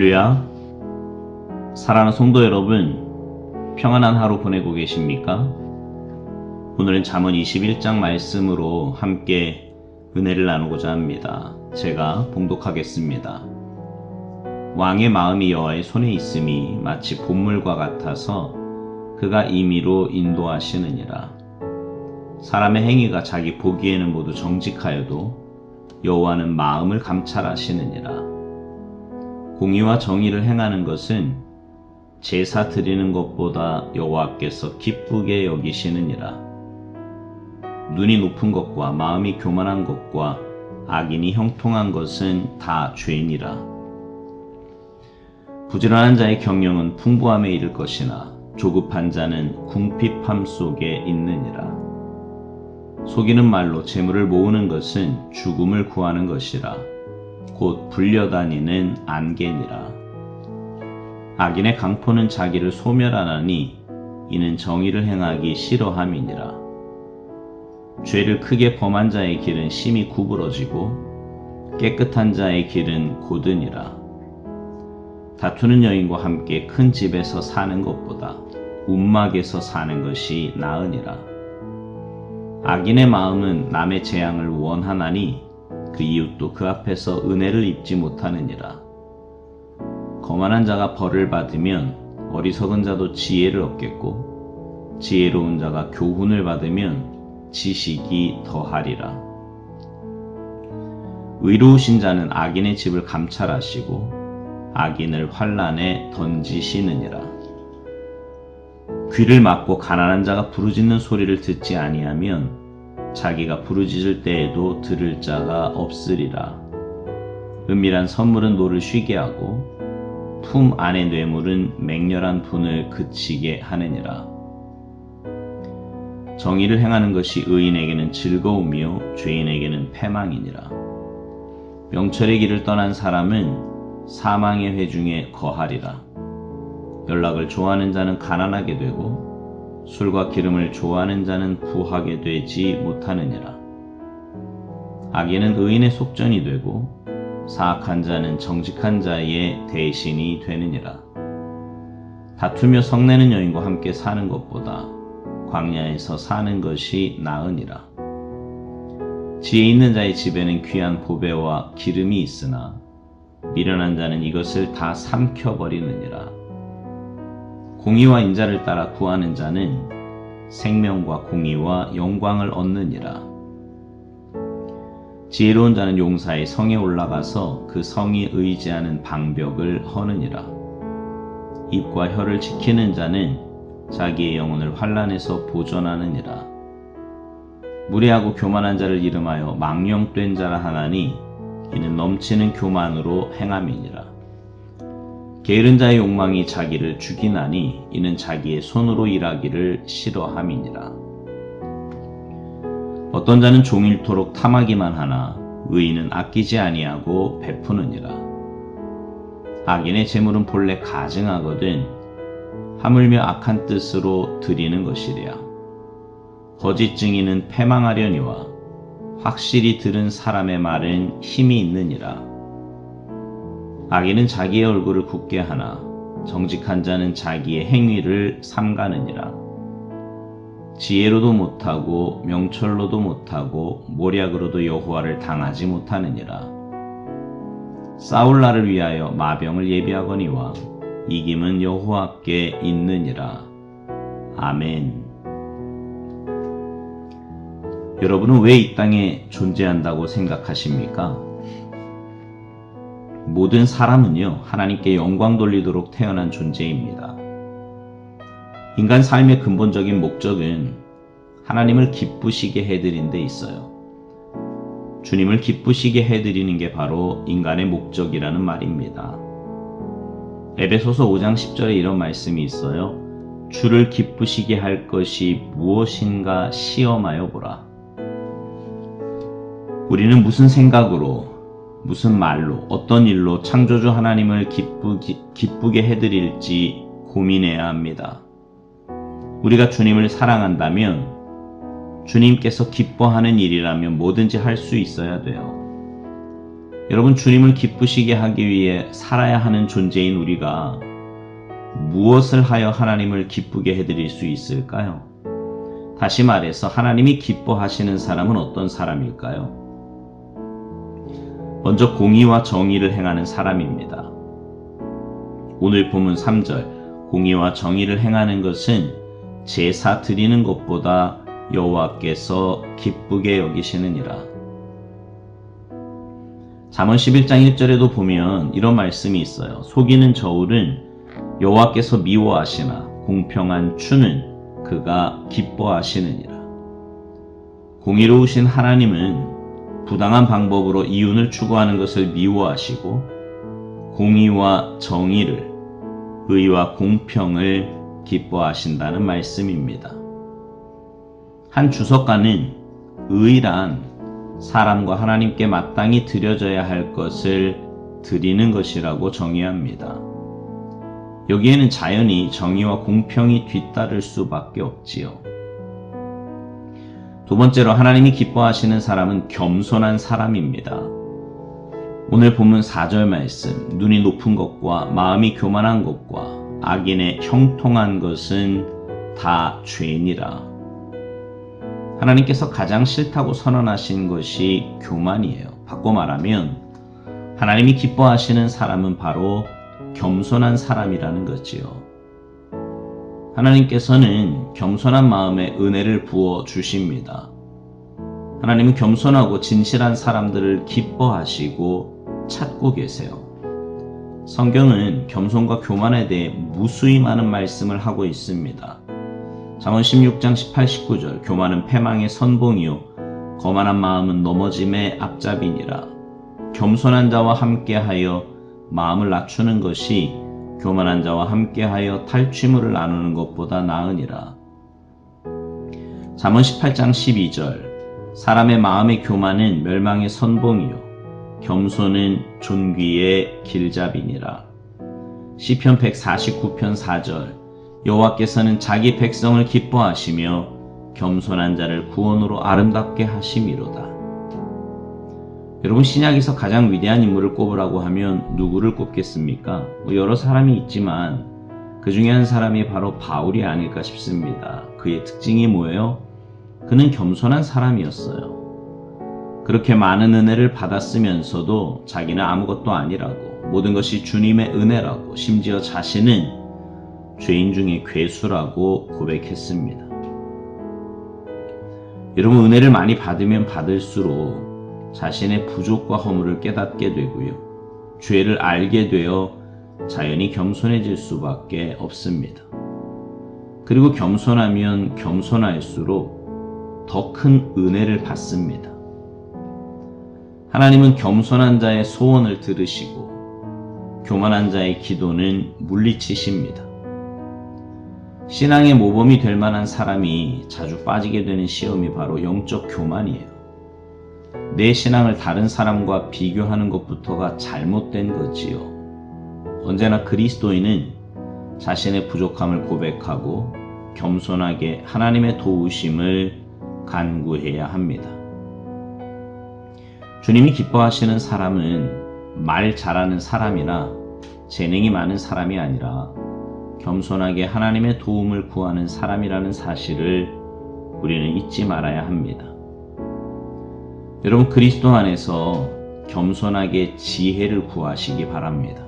할렐루야. 사랑하는 성도 여러분, 평안한 하루 보내고 계십니까? 오늘은 잠언 21장 말씀으로 함께 은혜를 나누고자 합니다. 제가 봉독하겠습니다. 왕의 마음이 여호와의 손에 있음이 마치 봇물과 같아서 그가 임의로 인도하시느니라. 사람의 행위가 자기 보기에는 모두 정직하여도 여호와는 마음을 감찰하시느니라. 공의와 정의를 행하는 것은 제사 드리는 것보다 여호와께서 기쁘게 여기시느니라. 눈이 높은 것과 마음이 교만한 것과 악인이 형통한 것은 다 죄니라. 부지런한 자의 경영은 풍부함에 이를 것이나 조급한 자는 궁핍함 속에 있느니라. 속이는 말로 재물을 모으는 것은 죽음을 구하는 것이라. 곧 불려다니는 안개니라. 악인의 강포는 자기를 소멸하나니 이는 정의를 행하기 싫어함이니라. 죄를 크게 범한 자의 길은 심히 구부러지고 깨끗한 자의 길은 고드니라. 다투는 여인과 함께 큰 집에서 사는 것보다 움막에서 사는 것이 나으니라. 악인의 마음은 남의 재앙을 원하나니 그 이웃도 그 앞에서 은혜를 입지 못하느니라. 거만한 자가 벌을 받으면 어리석은 자도 지혜를 얻겠고 지혜로운 자가 교훈을 받으면 지식이 더하리라. 의로우신 자는 악인의 집을 감찰하시고 악인을 환난에 던지시느니라. 귀를 막고 가난한 자가 부르짖는 소리를 듣지 아니하면 자기가 부르짖을 때에도 들을 자가 없으리라. 은밀한 선물은 노를 쉬게 하고 품 안의 뇌물은 맹렬한 분을 그치게 하느니라. 정의를 행하는 것이 의인에게는 즐거움이요 죄인에게는 패망이니라. 명철의 길을 떠난 사람은 사망의 회중에 거하리라. 연락을 좋아하는 자는 가난하게 되고 술과 기름을 좋아하는 자는 부하게 되지 못하느니라. 악인은 의인의 속전이 되고 사악한 자는 정직한 자의 대신이 되느니라. 다투며 성내는 여인과 함께 사는 것보다 광야에서 사는 것이 나으니라. 지혜 있는 자의 집에는 귀한 보배와 기름이 있으나 미련한 자는 이것을 다 삼켜버리느니라. 공의와 인자를 따라 구하는 자는 생명과 공의와 영광을 얻느니라. 지혜로운 자는 용사의 성에 올라가서 그 성이 의지하는 방벽을 허느니라. 입과 혀를 지키는 자는 자기의 영혼을 환난에서 보존하느니라. 무례하고 교만한 자를 이름하여 망령된 자라 하나니 이는 넘치는 교만으로 행함이니라. 게으른 자의 욕망이 자기를 죽이나니 이는 자기의 손으로 일하기를 싫어함이니라. 어떤 자는 종일토록 탐하기만 하나 의인은 아끼지 아니하고 베푸느니라. 악인의 재물은 본래 가증하거든 하물며 악한 뜻으로 드리는 것이랴. 거짓 증인은 패망하려니와 확실히 들은 사람의 말은 힘이 있느니라. 악인은 자기의 얼굴을 굳게 하나 정직한 자는 자기의 행위를 삼가느니라. 지혜로도 못하고 명철로도 못하고 모략으로도 여호와를 당하지 못하느니라. 싸울 날을 위하여 마병을 예비하거니와 이김은 여호와께 있느니라. 아멘. 여러분은 왜 이 땅에 존재한다고 생각하십니까? 모든 사람은요, 하나님께 영광 돌리도록 태어난 존재입니다. 인간 삶의 근본적인 목적은 하나님을 기쁘시게 해드리는 데 있어요. 주님을 기쁘시게 해드리는 게 바로 인간의 목적이라는 말입니다. 에베소서 5장 10절에 이런 말씀이 있어요. 주를 기쁘시게 할 것이 무엇인가 시험하여 보라. 우리는 무슨 생각으로 무슨 말로 어떤 일로 창조주 하나님을 기쁘게 해드릴지 고민해야 합니다. 우리가 주님을 사랑한다면 주님께서 기뻐하는 일이라면 뭐든지 할 수 있어야 돼요. 여러분, 주님을 기쁘시게 하기 위해 살아야 하는 존재인 우리가 무엇을 하여 하나님을 기쁘게 해드릴 수 있을까요? 다시 말해서 하나님이 기뻐하시는 사람은 어떤 사람일까요? 먼저 공의와 정의를 행하는 사람입니다. 오늘 본문 3절, 공의와 정의를 행하는 것은 제사 드리는 것보다 여호와께서 기쁘게 여기시느니라. 잠언 11장 1절에도 보면 이런 말씀이 있어요. 속이는 저울은 여호와께서 미워하시나 공평한 추는 그가 기뻐하시느니라. 공의로우신 하나님은 부당한 방법으로 이윤을 추구하는 것을 미워하시고 공의와 정의를, 의와 공평을 기뻐하신다는 말씀입니다. 한 주석가는 의란 사람과 하나님께 마땅히 드려져야 할 것을 드리는 것이라고 정의합니다. 여기에는 자연히 정의와 공평이 뒤따를 수밖에 없지요. 두 번째로 하나님이 기뻐하시는 사람은 겸손한 사람입니다. 오늘 본문 4절 말씀, 눈이 높은 것과 마음이 교만한 것과 악인의 형통한 것은 다 죄니라. 하나님께서 가장 싫다고 선언하신 것이 교만이에요. 바꿔 말하면 하나님이 기뻐하시는 사람은 바로 겸손한 사람이라는 거지요. 하나님께서는 겸손한 마음에 은혜를 부어 주십니다. 하나님은 겸손하고 진실한 사람들을 기뻐하시고 찾고 계세요. 성경은 겸손과 교만에 대해 무수히 많은 말씀을 하고 있습니다. 잠언 16장 18, 19절, 교만은 패망의 선봉이요 거만한 마음은 넘어짐의 앞잡이니라. 겸손한 자와 함께하여 마음을 낮추는 것이 교만한 자와 함께하여 탈취물을 나누는 것보다 나으니라. 잠언 18장 12절, 사람의 마음의 교만은 멸망의 선봉이요 겸손은 존귀의 길잡이니라. 시편 149편 4절, 여호와께서는 자기 백성을 기뻐하시며 겸손한 자를 구원으로 아름답게 하심이로다. 여러분, 신약에서 가장 위대한 인물을 꼽으라고 하면 누구를 꼽겠습니까? 여러 사람이 있지만 그 중에 한 사람이 바로 바울이 아닐까 싶습니다. 그의 특징이 뭐예요? 그는 겸손한 사람이었어요. 그렇게 많은 은혜를 받았으면서도 자기는 아무것도 아니라고, 모든 것이 주님의 은혜라고, 심지어 자신은 죄인 중에 괴수라고 고백했습니다. 여러분, 은혜를 많이 받으면 받을수록 자신의 부족과 허물을 깨닫게 되고요. 죄를 알게 되어 자연히 겸손해질 수밖에 없습니다. 그리고 겸손하면 겸손할수록 더 큰 은혜를 받습니다. 하나님은 겸손한 자의 소원을 들으시고 교만한 자의 기도는 물리치십니다. 신앙의 모범이 될 만한 사람이 자주 빠지게 되는 시험이 바로 영적 교만이에요. 내 신앙을 다른 사람과 비교하는 것부터가 잘못된 거지요. 언제나 그리스도인은 자신의 부족함을 고백하고 겸손하게 하나님의 도우심을 간구해야 합니다. 주님이 기뻐하시는 사람은 말 잘하는 사람이나 재능이 많은 사람이 아니라 겸손하게 하나님의 도움을 구하는 사람이라는 사실을 우리는 잊지 말아야 합니다. 여러분, 그리스도 안에서 겸손하게 지혜를 구하시기 바랍니다.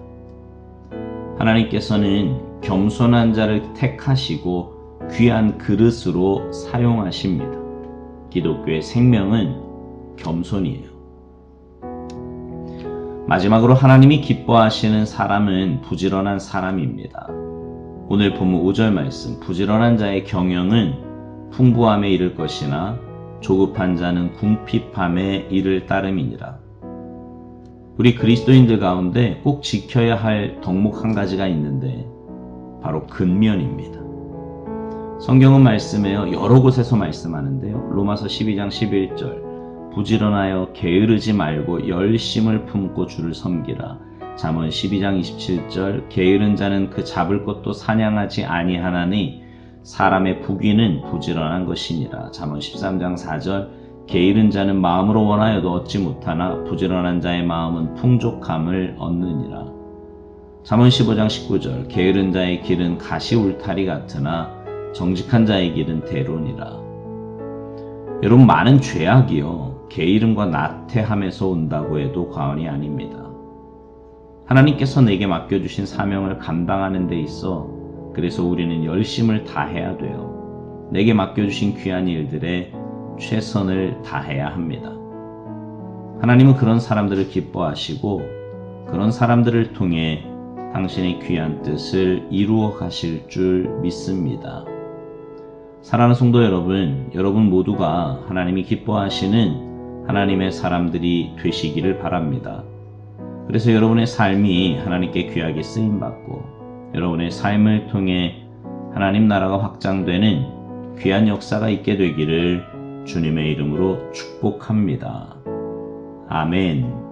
하나님께서는 겸손한 자를 택하시고 귀한 그릇으로 사용하십니다. 기독교의 생명은 겸손이에요. 마지막으로 하나님이 기뻐하시는 사람은 부지런한 사람입니다. 오늘 본문 5절 말씀, 부지런한 자의 경영은 풍부함에 이를 것이나 조급한 자는 궁핍함에 이를 따름이니라. 우리 그리스도인들 가운데 꼭 지켜야 할 덕목 한 가지가 있는데 바로 근면입니다. 성경은 말씀해요. 여러 곳에서 말씀하는데요. 로마서 12장 11절, 부지런하여 게으르지 말고 열심을 품고 주를 섬기라. 잠언 12장 27절, 게으른 자는 그 잡을 것도 사냥하지 아니하나니 사람의 부귀는 부지런한 것이니라. 잠언 13장 4절, 게으른 자는 마음으로 원하여도 얻지 못하나 부지런한 자의 마음은 풍족함을 얻느니라. 잠언 15장 19절 게으른 자의 길은 가시 울타리 같으나 정직한 자의 길은 대로니라. 여러분, 많은 죄악이요 게으름과 나태함에서 온다고 해도 과언이 아닙니다. 하나님께서 내게 맡겨주신 사명을 감당하는 데 있어 그래서 우리는 열심을 다해야 돼요. 내게 맡겨주신 귀한 일들에 최선을 다해야 합니다. 하나님은 그런 사람들을 기뻐하시고 그런 사람들을 통해 당신의 귀한 뜻을 이루어 가실 줄 믿습니다. 사랑하는 성도 여러분, 여러분 모두가 하나님이 기뻐하시는 하나님의 사람들이 되시기를 바랍니다. 그래서 여러분의 삶이 하나님께 귀하게 쓰임받고 여러분의 삶을 통해 하나님 나라가 확장되는 귀한 역사가 있게 되기를 주님의 이름으로 축복합니다. 아멘.